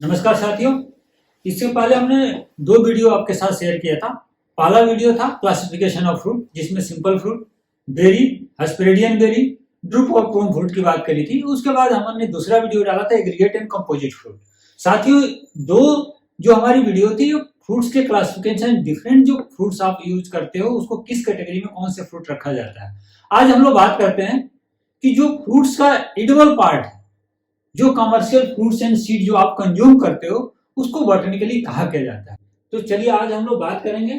नमस्कार साथियों। इससे पहले हमने दो वीडियो आपके साथ शेयर किया था। पहला वीडियो था क्लासिफिकेशन ऑफ फ्रूट, जिसमें simple fruit, berry, hesperidian berry, drupe और प्रून फ्रूट की बात करी थी। उसके बाद हमने दूसरा वीडियो डाला था एग्रीगेट एंड कंपोजिट फ्रूट। साथियों, दो जो हमारी वीडियो थी फ्रूट्स के क्लासिफिकेशन, डिफरेंट जो फ्रूट्स आप यूज करते हो उसको किस कैटेगरी में कौन से फ्रूट रखा जाता है। आज हम लोग बात करते हैं कि जो फ्रूट्स का एडिबल पार्ट है, जो कमर्शियल फ्रूट्स एंड सीड जो आप कंज्यूम करते हो उसको बॉटनिकली कहा किया जाता है। तो चलिए आज हम लोग बात करेंगे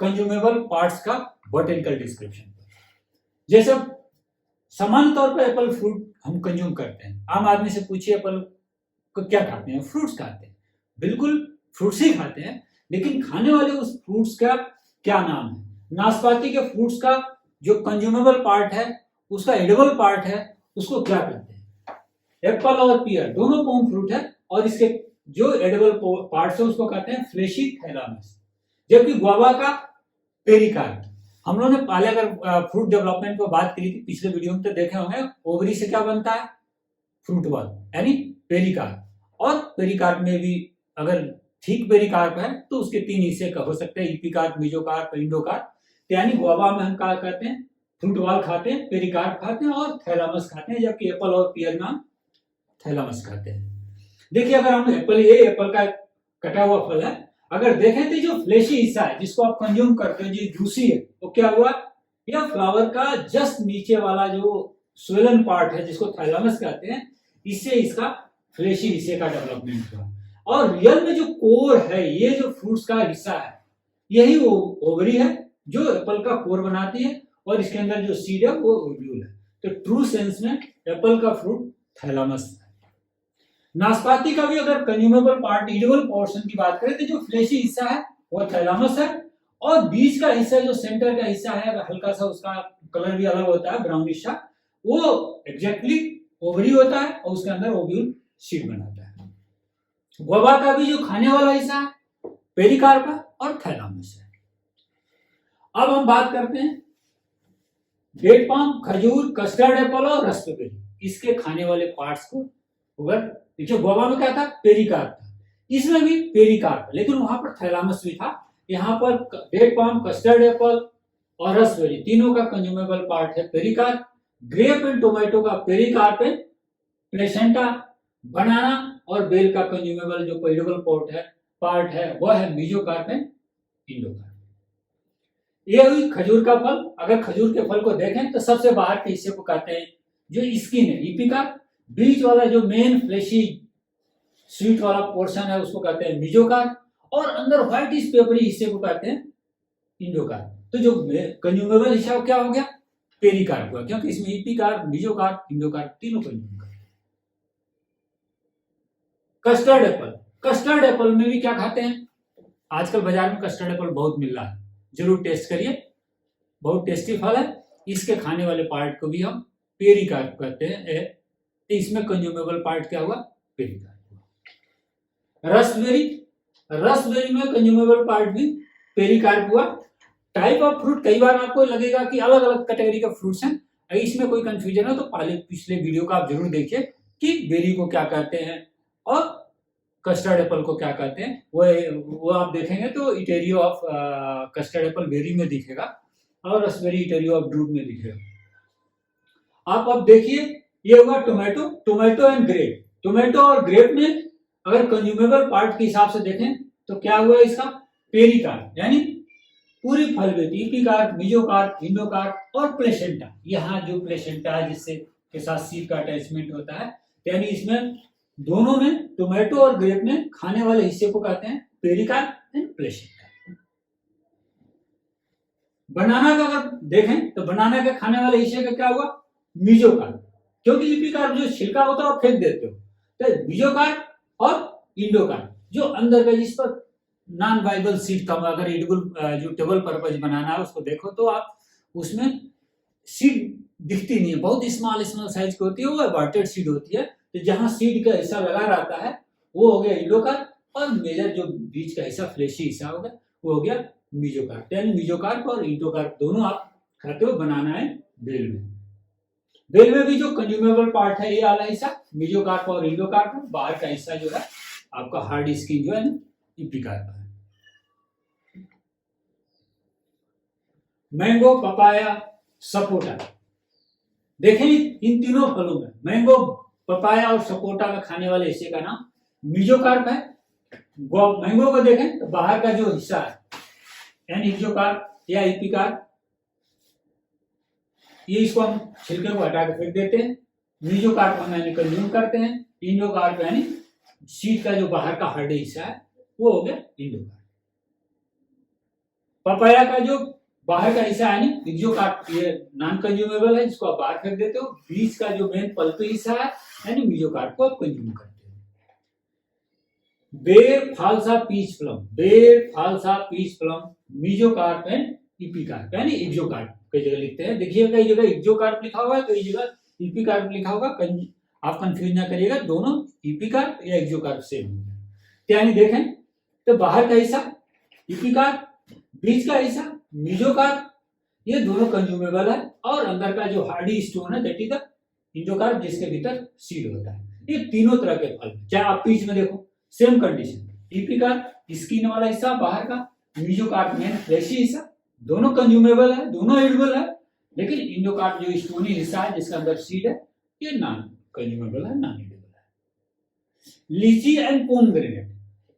कंज्यूमेबल पार्ट्स का बॉटनिकल डिस्क्रिप्शन। जैसे सामान्य तौर पर एप्पल फ्रूट हम कंज्यूम करते हैं। आम आदमी से पूछिए एप्पल को क्या खाते हैं, फ्रूट्स खाते हैं। बिल्कुल फ्रूट्स ही खाते हैं, लेकिन खाने वाले उस फ्रूट्स का क्या नाम है। नाशपाती के फ्रूट्स का जो कंज्यूमेबल पार्ट है, उसका एडिबल पार्ट है, उसको क्या कहते हैं। एप्पल और पियर दोनों पॉम फ्रूट है और इसके जो एडिबल पार्ट्स है उसको कहते हैं फ्लेशी थैलामस। जबकि गुआवा का पेरिकार्प। हम लोगों ने पहले अगर फ्रूट डेवलपमेंट पर बात करी थी पिछले वीडियो में तो देखे होंगे, ओवरी से क्या बनता है, फ्रूट बॉल यानी पेरिकार्प। और पेरिकार्प में भी अगर ठीक पेरिकार्प है तो उसके तीन हिस्से का हो सकते हैं, इपिकार्प, मीजोकार्प, इंडोकार्प। यानी गुआवा में हम क्या कहते हैं, फ्रूट बॉल खाते हैं, पेरिकार्प खाते हैं और थैलामस खाते हैं। जबकि एप्पल और पियर में हम थैलामस खाते हैं। देखिए, अगर हम एप्पल का कटा हुआ फल है, अगर देखें तो जो फ्लेशी हिस्सा है जिसको आप कंज्यूम करते हो, जो जूसी है, वो क्या हुआ, यह फ्लावर का जस्ट नीचे वाला जो स्वेलन पार्ट है जिसको थैलामस कहते हैं, इससे इसका फ्लेशी हिस्से का डेवलपमेंट हुआ। और रियल में जो कोर है, ये जो फ्रूट्स का हिस्सा है, यही वो ओवरी है जो एप्पल का कोर बनाती है और इसके अंदर जो सीड है वो ओव्यूल है। तो ट्रू सेंस में एप्पल का फ्रूट थैलामस है। नाशपाती का भी अगर कंज्यूमेबल पार्ट, एडिबल पोर्शन की बात करें तो जो फ्लेशी हिस्सा है वो थैलामस है और बीच का हिस्सा जो सेंटर का हिस्सा है हल्का सा उसका कलर भी अलग होता है, ब्राउनिश सा, वो एग्जैक्टली ओवरी होता है और उसके अंदर ओव्यूल सीड बनाता है। गुआवा का भी जो खाने वाला हिस्सा है पेरिकार्प है और थैलामस है। अब हम बात करते हैं डेट पाम, खजूर, कस्टर्ड एप्पल और रास्पबेरी, इसके खाने वाले पार्ट्स को। अगर देखिए गुआवा में क्या था, पेरिकार्प था, इसमें भी पेरिकार्प, लेकिन वहां पर थैलामस भी था। यहाँ पर डेट पाम, कस्टर्ड एप्पल और रास्पबेरी तीनों का कंज्यूमेबल पार्ट है पेरिकार्प। ग्रेप एंड टोमेटो का पेरिकार्प है, प्लेसेंटा, बनाना और बेल का कंज्यूमेबल जो एडिबल पार्ट है वह है मीजोकार्प एंड इंडोकार्प। ये हुई खजूर का फल। अगर खजूर के फल को देखें तो सबसे बाहर के हिस्से को कहते हैं जो स्किन है, इपिका। बीच वाला जो मेन फ्लेशी स्वीट वाला पोर्शन है उसको कहते हैं मीजोकार्प और अंदर व्हाइट इस पेपरी हिस्से को कहते हैं इंडोकार्प। तो जो कंज्यूमेबल हिस्सा क्या हो गया, पेरिकार्प हुआ, क्योंकि इसमें इपिकार्प, मीजोकार्प, इंडोकार्प तीनों कंज्यूम करते हैं। कस्टर्ड एप्पल, कस्टर्ड एप्पल में भी क्या खाते हैं, आजकल बाजार में कस्टर्ड एप्पल बहुत मिल रहा है, जरूर टेस्ट करिए, बहुत टेस्टी फल है। इसके खाने वाले पार्ट को भी हम पेरिकार्प कहते हैं। इसमें कंज्यूमेबल पार्ट क्या हुआ, पेरिकार्प हुआ। रसबेरी, रसबेरी में कंज्यूमेबल पार्ट भी पेरिकार्प हुआ। टाइप ऑफ फ्रूट, कई बार आपको लगेगा कि अलग अलग कैटेगरी के फ्रूट्स हैं, इसमें कोई कंफ्यूजन है तो पहले पिछले वीडियो का आप जरूर देखिए कि बेरी को क्या कहते हैं और कस्टर्ड एप्पल को क्या कहते हैं। वो आप देखेंगे तो इटेरियो ऑफ कस्टर्ड एप्पल बेरी में दिखेगा और रसबेरी इटेरियो ऑफ ड्रूप में दिखेगा। आप अब देखिए, ये होगा tomato, tomato and grep. Tomato और ग्रेप में अगर कंज्यूमेबल पार्ट के हिसाब से देखें तो क्या हुआ इसका, पेरिकार्प यानी पूरी फल बेटी, इपिकार्प, मीजोकार्प, इंडोकार्प और प्लेसेंटा। यहाँ जो प्लेसेंटा है जिससे के साथ सीड का अटैचमेंट होता है, यानी इसमें दोनों में, टोमेटो और ग्रेप में खाने वाले हिस्से को कहते हैं पेरिकार्प एंड प्लेसेंटा। बनाना का अगर देखें तो बनाना के खाने वाले हिस्से का क्या हुआ, मीजोकार्प, क्योंकि इपिकार्प जो छिलका होता है वो फेंक देते हो, तो मीजोकार्प और इंडोकार्प जो अंदर का, जिस पर नॉन वाइबल सीड था, अगर एडिबल जो टेबल पर्पज बनाना है उसको देखो तो आप उसमें सीड दिखती नहीं है, बहुत स्मॉल साइज की होती है, वो एबॉर्टेड सीड होती है। तो जहां सीड का हिस्सा लगा रहता है वो हो गया इंडोकार्प और मेजर जो बीच का हिस्सा फ्लेशी हिस्सा हो गया वो हो गया मीजोकार्प। यानी मीजोकार्प और इंडोकार्प दोनों आप खाते हो। बनाना है बेल में, बेल में भी जो कंज्यूमेबल पार्ट है ये वाला हिस्सा मीजोकार्प और इंडोकार्प, बाहर का हिस्सा जो है आपका हार्ड स्किन जो है ना इपिकार्प है। मैंगो, पपाया, सपोटा, देखें इन तीनों फलों में मैंगो, पपाया और सपोटा में खाने वाले हिस्से का नाम मीजोकार्प है। मैंगो को देखें तो बाहर का जो हिस्सा है यानी इपियोकार्प या इपिकार्प, ये इसको हम छिलके को हटा के फेंक देते हैं। मीजोकार्प हम यानी कंज्यूम करते हैं। इंडोकार्प यानी सीड का जो बाहर का हार्ड हिस्सा है वो हो गया इंडोकार्प। पपाया का जो बाहर का हिस्सा है यानी एक्सोकार्प, ये नॉन कंज्यूमेबल है जिसको आप बाहर फेंक देते हो। बीज का जो मेन पल्पी हिस्सा है यानी मीजोकार्प को आप कंज्यूम करते हो। बेर, फालसा, पीच प्लम, बेर, फालसा, peach plum, mesocarp and epicarp यानी एक्सोकार्प कई जगह लिखते हैं। देखिए कई जगह एक्सोकार्प लिखा हुआ है, कई जगह इपिकार्प लिखा होगा। आप कंफ्यूज ना करिएगा, दोनों इपिकार्प या एक्सोकार्प सेम होंगे। यानी देखें तो बाहर का हिस्सा इपिकार्प, बीच का हिस्सा मीजोकार्प, ये दोनों कंज्यूमेबल है। और अंदर का जो हार्डी स्टोन है दैट इज द इंडोकार्प जिसके भीतर सीड होता है। ये तीनों तरह के फल, चाहे आप पीच में देखो सेम कंडीशन, इपिकार्प स्किन वाला हिस्सा बाहर का, मीजोकार्प मेन फ्लैशी हिस्सा, दोनों कंज्यूमेबल है, दोनों एडिबल है। लेकिन इंडोकार्प जो स्टोनी हिस्सा है जिसके अंदर सीड है ये नॉन कंज्यूमेबल है, नॉन एडिबल है। लीची एंड पोमग्रेनेट,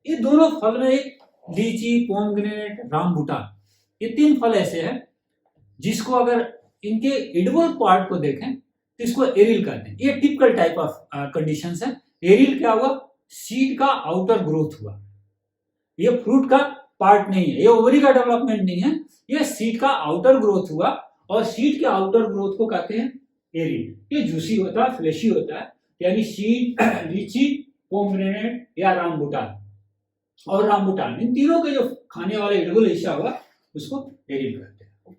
ये दोनों फल में एक लीची, पोमग्रेनेट, रामबुटान, ये तीन फल ऐसे हैं जिसको अगर इनके एडिबल पार्ट को देखें तो इसको एरिल कहते हैं। ये टिपिकल टाइप ऑफ कंडीशंस है। एरिल क्या हुआ, सीड का आउटर ग्रोथ हुआ, ये फ्रूट का पार्ट नहीं है, ये ओवरी का डेवलपमेंट नहीं है, ये सीड का आउटर ग्रोथ हुआ। और सीड के आउटर ग्रोथ को कहते हैं एरिल। ये जूसी होता है, फ्लेशी होता है, यानी सीड, लीची, पोमग्रेनेट या रामबुटान और रामबुटान, इन तीनों के जो खाने वाले एडिबल हिस्सा हुआ उसको एरिल कहते हैं।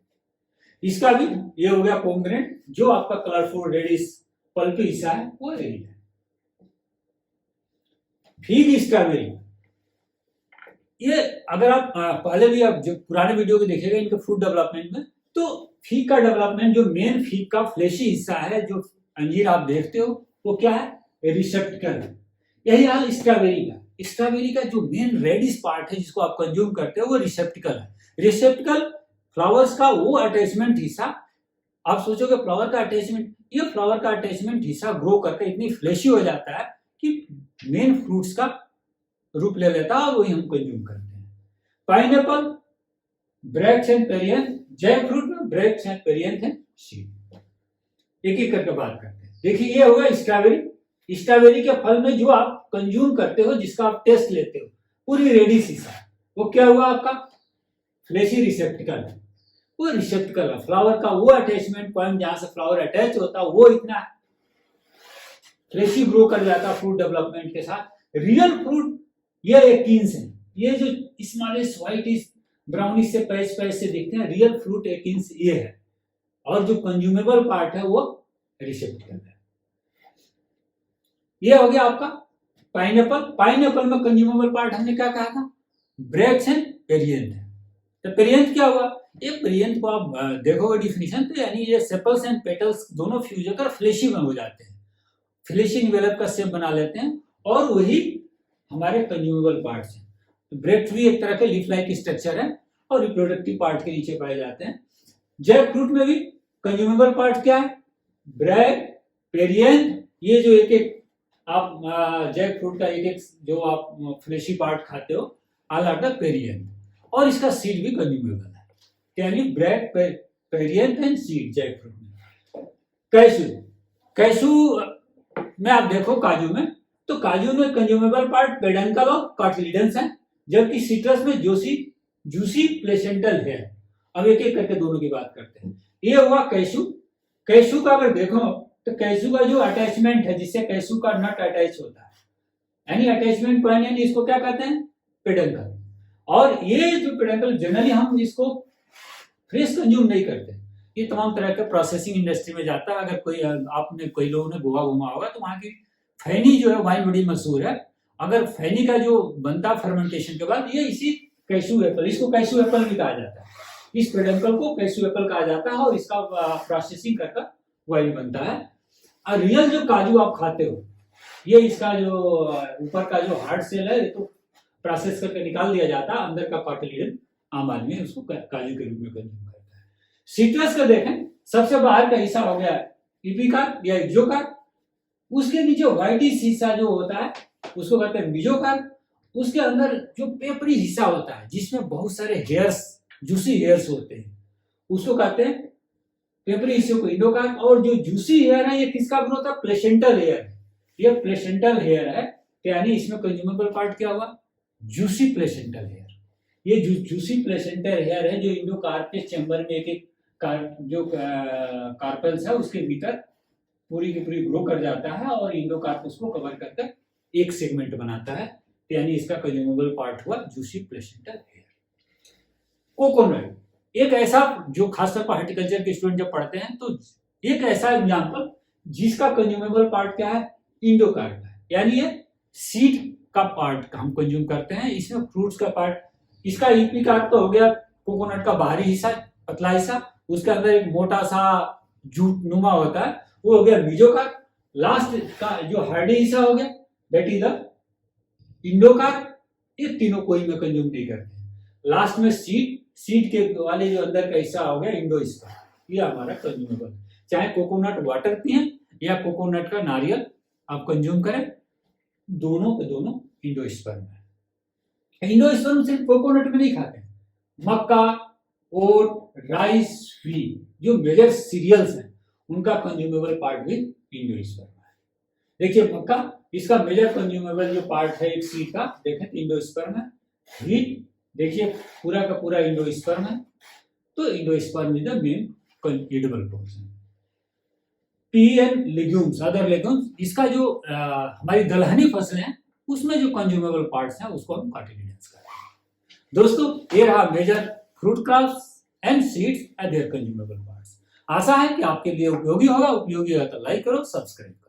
इसका भी ये हो गया पोमग्रेनेट, जो आपका कलरफुल रेडिश पल्पी हिस्सा है वो एरिल है। फिग, स्ट्रॉबेरी, ये अगर आप पहले भी आप जो पुराने वीडियो को देखेगा इनके फ्रूट डेवलपमेंट में, तो फीक का डेवलपमेंट जो मेन फीक का फ्लेशी हिस्सा है जो अंजीर आप देखते हो वो क्या है, रिसेप्टिकल है। यही हाल स्ट्रॉबेरी का, स्ट्रॉबेरी का जो मेन रेडिश पार्ट है जिसको आप कंज्यूम करते हो वो रिसेप्टिकल है। रिसेप्टिकल फ्लावर्स का वो अटैचमेंट हिस्सा, आप सोचोगे फ्लावर का अटैचमेंट, ये फ्लावर का अटैचमेंट हिस्सा ग्रो करके इतनी फ्लेशी हो जाता है कि मेन फ्रूट्स का रूप ले लेता है और वही हम कंज्यूम करते हैं। Pineapple, bracts and perianth, jack fruit में ब्रैक्स एंड पेरियंथ है सीड। एक एक करके बात करते हैं। देखिए ये होगा स्ट्रॉबेरी। स्ट्रॉबेरी के फल में जो आप कंज्यूम करते हो, जिसका आप टेस्ट लेते हो, पूरी रेडिश हिस्सा, वो क्या हुआ आपका फ्लेशी रिसेप्टिकल है। वो रिसेप्टिकल है, फ्लावर का वो अटैचमेंट पॉइंट जहां से फ्लावर अटैच होता है वो इतना फ्लेशी ग्रो कर जाता फ्रूट डेवलपमेंट के साथ। रियल फ्रूट ये एकिन्स है, ये जो स्मॉलेस्ट व्हाइट इस ब्राउनिश से पैच पैच से दिखते हैं, रियल फ्रूट एकिन्स ये है। और जो कंज्यूमेबल पार्ट है वो रिसेप्टिकल है। ये हो गया आपका पाइनएप्पल। पाइनएप्पल में कंज्यूमेबल पार्ट हमने क्या कहा था, ब्रैक्स एंड पेरियंथ है। तो पेरियंथ क्या हुआ, ये पेरियंथ को आप देखोगे डिफिनीशन तो यानी ये सेपल्स एंड पेटल्स दोनों फ्यूज होकर फ्लेशी में हो जाते हैं, फ्लेशी इन्वेलप का शेप बना लेते हैं और वही हमारे कंज्यूमेबल पार्ट्स हैं। तो ब्रेड भी एक तरह के लीफ लाइक स्ट्रक्चर है और रिप्रोडक्टिव पार्ट के नीचे पाए जाते हैं। जैक फ्रूट में भी कंज्यूमेबल पार्ट क्या है, ब्रैक, पेरियंथ, ये जो एक एक आप जैक फ्रूट का एक एक जो आप फ्लेशी पार्ट खाते हो ऑल आर द पेरियंथ, और इसका सीड भी कंज्यूमेबल है, यानी bract, perianth and seed jack fruit में। कैशू, कैशू में आप देखो काजू में, तो काजू में कंज्यूमेबल पार्ट पेडंकल और कार्टिलिडन्स है, जबकि सिट्रस में जूसी प्लेसेंटल है। अब एक एक करके दोनों की बात करते हैं। ये हुआ कैशू। कैशू का अगर देखो तो कैशू का जो अटैचमेंट है जिससे कैशू का नट अटैच होता है, यानी अटैचमेंट पॉइंट, यानी इसको क्या कहते हैं, पेडंकल। और ये जो पेडंकल जनरली हम इसको फ्रेश कंज्यूम नहीं करते, ये तमाम तरह के प्रोसेसिंग इंडस्ट्री में जाता है। अगर कोई आपने कोई लोगों ने गोवा घुमा होगा तो वहां की फैनी जो है वाइन बड़ी मशहूर है। अगर फैनी का जो बनता फर्मेंटेशन के बाद ये इसी कैशू एप्पल, इसको कैशू एप्पल भी कहा जाता है, इस पेडंकल को कैशू एप्पल कहा जाता है और इसका प्रोसेसिंग करके वाइन बनता है। और रियल जो काजू आप खाते हो ये इसका जो ऊपर का जो हार्ड सेल है ये तो प्रोसेस करके निकाल दिया जाता है, अंदर का कार्टिलेज आम आदमी उसको काजू के रूप में कंज्यूम करता है। सीट्रस का देखें, सबसे बाहर का हिस्सा हो गया इपिकार्प या एक्सोकार्प, उसके नीचे व्हाइटिश हिस्सा जो होता है उसको कहते हैं मेसोकार्प, उसके अंदर जो पेपरी हिस्सा होता है जिसमें बहुत सारे हेयर्स, जूसी हेयर्स होते हैं, उसको कहते हैं पेपरी हिस्से को इंडोकार्प। और जो जूसी हेयर है ये किसका ग्रोथ है? Placental hair. ये प्लेसेंटल हेयर है, तो यानी इसमें कंज्यूमेबल पार्ट क्या हुआ? Juicy placental hair. ये जूसी प्लेसेंटल हेयर है जो इंडोकार्प के चैम्बर में एक जो कार्पेल्स है उसके भीतर पूरी की पूरी ग्रो कर जाता है और इंडोकार्प उसको कवर करकर एक सेगमेंट बनाता है, यानी इसका कंज्यूमेबल पार्ट हुआ जूसी प्लेसेंटल हेयर। कोकोनट एक ऐसा जो खासतौर पर हॉर्टिकल्चर के स्टूडेंट जब पढ़ते हैं तो एक ऐसा एग्जाम्पल जिसका कंज्यूमेबल पार्ट क्या है? इंडोकार्प है, यानी ये सीड का पार्ट हम कंज्यूम करते हैं। इसमें फ्रूट्स का पार्ट, इसका इपिकार्प तो हो गया कोकोनट का बाहरी हिस्सा, पतला हिस्सा, उसके अंदर एक मोटा सा जूट नुमा होता है, वो हो गया मेसोकार्प। लास्ट का जो हार्डी हिस्सा हो गया दैट इज द इंडोकार्प। ये तीनों कोई में कंज्यूम नहीं करते। लास्ट में सीड के वाले जो अंदर का हिस्सा हो गया इंडोस्पर्म, ये हमारा कंज्यूमेबल। चाहे कोकोनट वाटर पिए या कोकोनट का नारियल आप कंज्यूम करें, दोनों के दोनों इंडोस्पर्म है। इंडोस्पर्म सिर्फ कोकोनट में नहीं खाते, मक्का, ओट, राइस, व्हीट जो मेजर सीरियल्स हैं उनका कंज्यूमेबल पार्ट भी इंडोस्पर्म है। देखिए मक्का, इसका मेजर कंज्यूमेबल जो पार्ट है एक सीड का, देखें इंडोस्पर्म है। व्हीट देखिए पूरा का पूरा इंडोस्पर्म है, तो endosperm is the main edible portion. P and legumes, other legumes, इसका जो हमारी दलहनी फसलें हैं उसमें जो कंज्यूमेबल पार्ट्स हैं उसको हम कार्टिलेजेंस कहते हैं। दोस्तों ये रहा major fruit crops and seeds and their consumable parts. आशा है कि आपके लिए उपयोगी होगा। उपयोगी होगा तो लाइक करो, सब्सक्राइब करो।